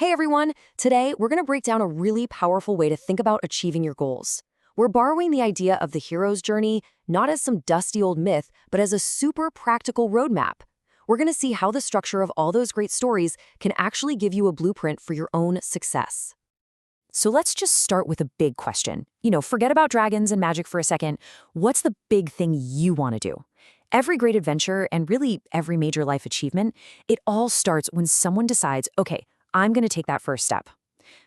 Hey everyone! Today, we're going to break down a really powerful way to think about achieving your goals. We're borrowing the idea of the hero's journey not as some dusty old myth, but as a super practical roadmap. We're going to see how the structure of all those great stories can actually give you a blueprint for your own success. So let's just start with a big question. Forget about dragons and magic for a second. What's the big thing you want to do? Every great adventure and really every major life achievement, it all starts when someone decides, okay, I'm going to take that first step.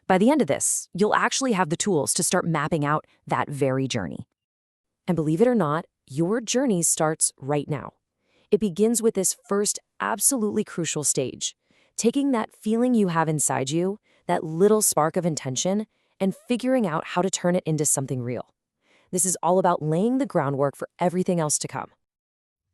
By the end of this, you'll actually have the tools to start mapping out that very journey. And believe it or not, your journey starts right now. It begins with this first absolutely crucial stage, taking that feeling you have inside you, that little spark of intention, and figuring out how to turn it into something real. This is all about laying the groundwork for everything else to come.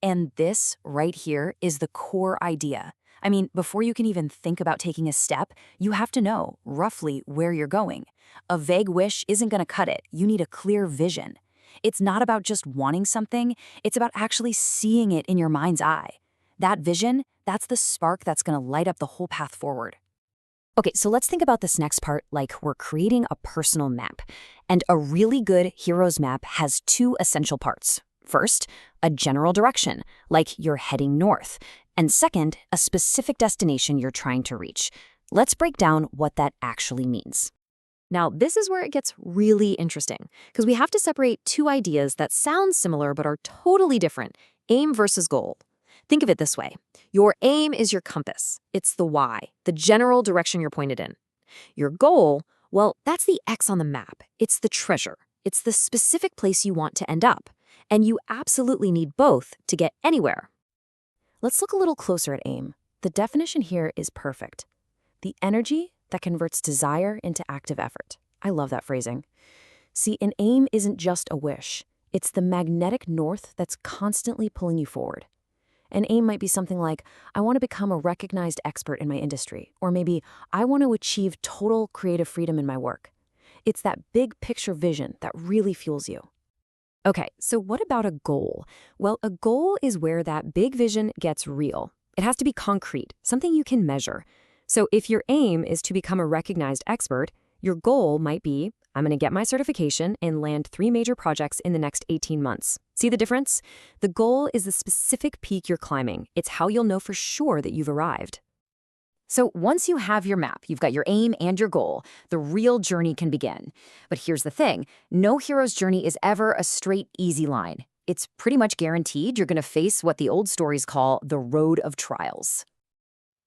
And this right here is the core idea. I mean, before you can even think about taking a step, you have to know roughly where you're going. A vague wish isn't going to cut it. You need a clear vision. It's not about just wanting something, it's about actually seeing it in your mind's eye. That vision, that's the spark that's going to light up the whole path forward. Okay, so let's think about this next part like we're creating a personal map. And a really good hero's map has two essential parts. First, a general direction, like you're heading north. And second, a specific destination you're trying to reach. Let's break down what that actually means. Now, this is where it gets really interesting, because we have to separate two ideas that sound similar but are totally different, aim versus goal. Think of it this way. Your aim is your compass. It's the why, the general direction you're pointed in. Your goal, well, that's the X on the map. It's the treasure. It's the specific place you want to end up. And you absolutely need both to get anywhere. Let's look a little closer at aim. The definition here is perfect. The energy that converts desire into active effort. I love that phrasing. See, an aim isn't just a wish. It's the magnetic north that's constantly pulling you forward. An aim might be something like, I want to become a recognized expert in my industry, or maybe I want to achieve total creative freedom in my work. It's that big picture vision that really fuels you. Okay, so what about a goal? Well, a goal is where that big vision gets real. It has to be concrete, something you can measure. So if your aim is to become a recognized expert, your goal might be, I'm going to get my certification and land 3 major projects in the next 18 months. See the difference? The goal is the specific peak you're climbing. It's how you'll know for sure that you've arrived. So once you have your map, you've got your aim and your goal, the real journey can begin. But here's the thing, no hero's journey is ever a straight, easy line. It's pretty much guaranteed you're going to face what the old stories call the road of trials.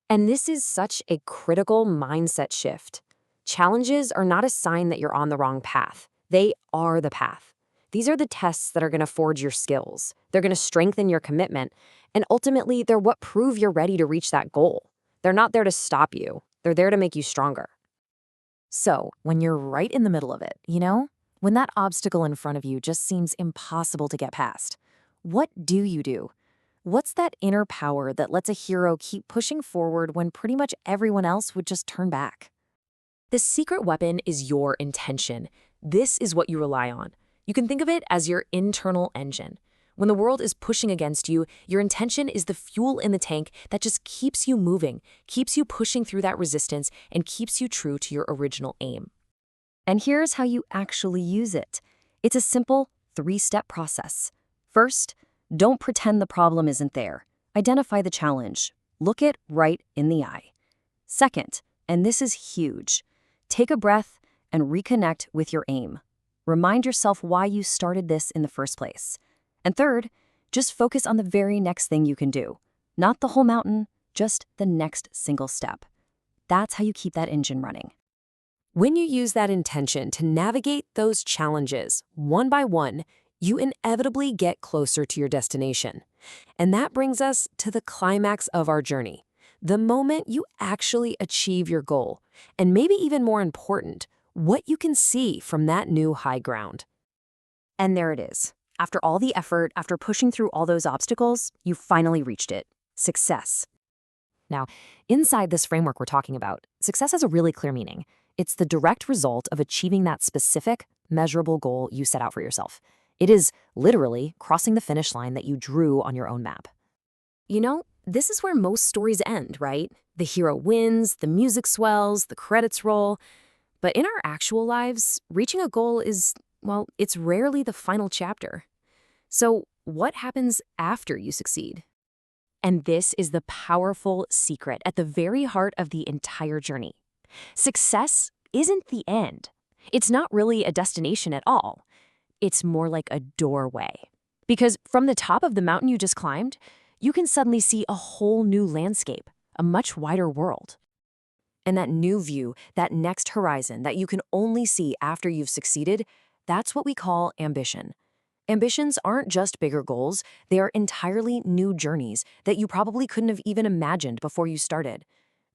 And this is such a critical mindset shift. Challenges are not a sign that you're on the wrong path. They are the path. These are the tests that are going to forge your skills. They're going to strengthen your commitment. And ultimately, they're what prove you're ready to reach that goal. They're not there to stop you. They're there to make you stronger. So, when you're right in the middle of it, when that obstacle in front of you just seems impossible to get past, what do you do? What's that inner power that lets a hero keep pushing forward when pretty much everyone else would just turn back? The secret weapon is your intention. This is what you rely on. You can think of it as your internal engine. When the world is pushing against you, your intention is the fuel in the tank that just keeps you moving, keeps you pushing through that resistance, and keeps you true to your original aim. And here's how you actually use it. It's a simple 3-step process. First, don't pretend the problem isn't there. Identify the challenge. Look it right in the eye. Second, and this is huge, take a breath and reconnect with your aim. Remind yourself why you started this in the first place. And third, just focus on the very next thing you can do. Not the whole mountain, just the next single step. That's how you keep that engine running. When you use that intention to navigate those challenges one by one, you inevitably get closer to your destination. And that brings us to the climax of our journey, the moment you actually achieve your goal, and maybe even more important, what you can see from that new high ground. And there it is. After all the effort, after pushing through all those obstacles, you finally reached it. Success. Now, inside this framework we're talking about, success has a really clear meaning. It's the direct result of achieving that specific, measurable goal you set out for yourself. It is literally crossing the finish line that you drew on your own map. This is where most stories end, right? The hero wins, the music swells, the credits roll. But in our actual lives, reaching a goal is, well, it's rarely the final chapter. So, what happens after you succeed? And this is the powerful secret at the very heart of the entire journey. Success isn't the end. It's not really a destination at all. It's more like a doorway. Because from the top of the mountain you just climbed, you can suddenly see a whole new landscape, a much wider world. And that new view, that next horizon that you can only see after you've succeeded, that's what we call ambition. Ambitions aren't just bigger goals, they are entirely new journeys that you probably couldn't have even imagined before you started.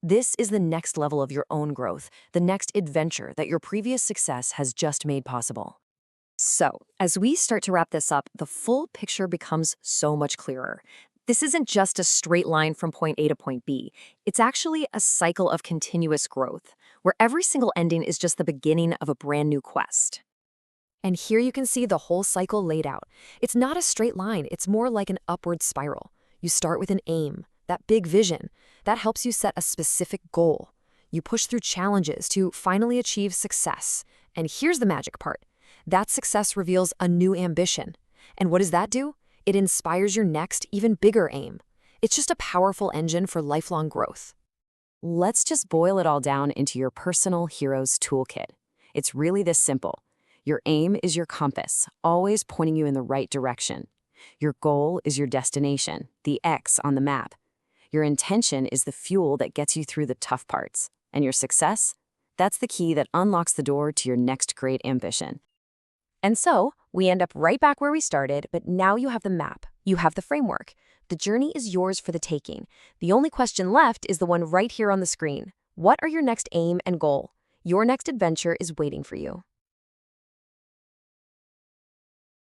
This is the next level of your own growth, the next adventure that your previous success has just made possible. So, as we start to wrap this up, the full picture becomes so much clearer. This isn't just a straight line from point A to point B. It's actually a cycle of continuous growth, where every single ending is just the beginning of a brand new quest. And here you can see the whole cycle laid out. It's not a straight line, it's more like an upward spiral. You start with an aim, that big vision. That helps you set a specific goal. You push through challenges to finally achieve success. And here's the magic part. That success reveals a new ambition. And what does that do? It inspires your next, even bigger aim. It's just a powerful engine for lifelong growth. Let's just boil it all down into your personal hero's toolkit. It's really this simple. Your aim is your compass, always pointing you in the right direction. Your goal is your destination, the X on the map. Your intention is the fuel that gets you through the tough parts. And your success? That's the key that unlocks the door to your next great ambition. And so, we end up right back where we started, but now you have the map. You have the framework. The journey is yours for the taking. The only question left is the one right here on the screen. What are your next aim and goal? Your next adventure is waiting for you.